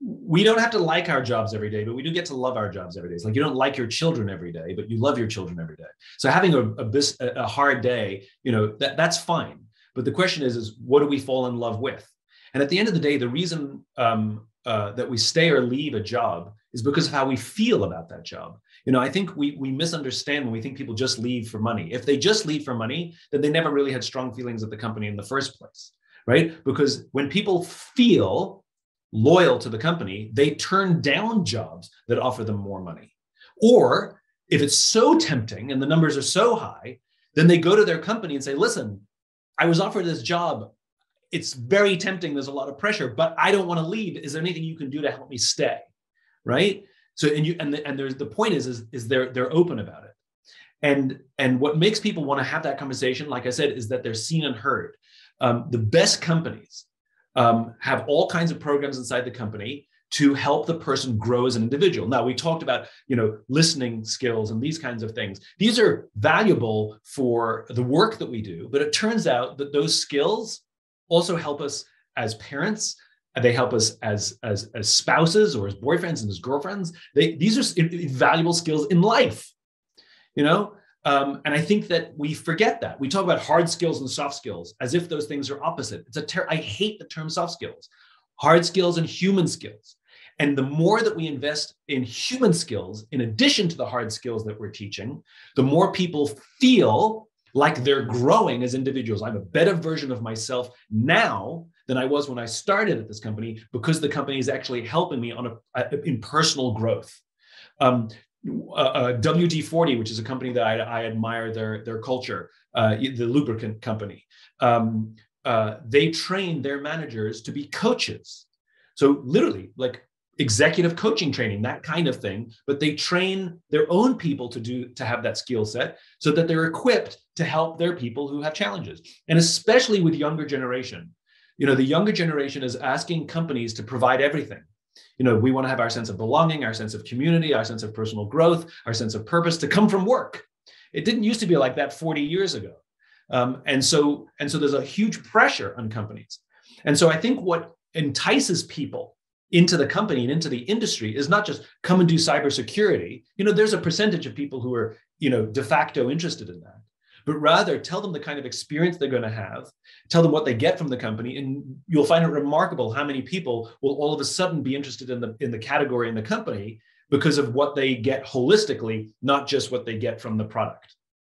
we don't have to like our jobs every day, but we do get to love our jobs every day. It's like you don't like your children every day, but you love your children every day. So having a hard day, that's fine. But the question is what do we fall in love with? And at the end of the day, the reason that we stay or leave a job is because of how we feel about that job. I think we misunderstand when we think people just leave for money. If they just leave for money, then they never really had strong feelings at the company in the first place, right? Because when people feel loyal to the company, they turn down jobs that offer them more money. Or if it's so tempting and the numbers are so high, then they go to their company and say, listen, I was offered this job. It's very tempting. There's a lot of pressure, but I don't want to leave. Is there anything you can do to help me stay? Right? So, there's the point is they're open about it. And what makes people want to have that conversation, like I said, is that they're seen and heard. The best companies have all kinds of programs inside the company to help the person grow as an individual. Now, we talked about, listening skills and these kinds of things. These are valuable for the work that we do, but it turns out that those skills also help us as parents. They help us as spouses or as boyfriends and as girlfriends. These are valuable skills in life, and I think that we forget that. We talk about hard skills and soft skills as if those things are opposite. I hate the term soft skills. Hard skills and human skills. And the more that we invest in human skills, in addition to the hard skills that we're teaching, the more people feel like they're growing as individuals. I'm a better version of myself now than I was when I started at this company, because the company is actually helping me in personal growth. WD-40, which is a company that I admire their culture, the lubricant company. They train their managers to be coaches. So literally like executive coaching training, that kind of thing, but they train their own people to have that skill set so that they're equipped to help their people who have challenges. And especially with younger generation, the younger generation is asking companies to provide everything. We want to have our sense of belonging, our sense of community, our sense of personal growth, our sense of purpose to come from work. It didn't used to be like that 40 years ago. And so there's a huge pressure on companies. And so I think what entices people into the company and into the industry is not just come and do cybersecurity. There's a percentage of people who are, de facto interested in that, but rather tell them the kind of experience they're going to have, tell them what they get from the company, and you'll find it remarkable how many people will all of a sudden be interested in the category in the company because of what they get holistically, not just what they get from the product.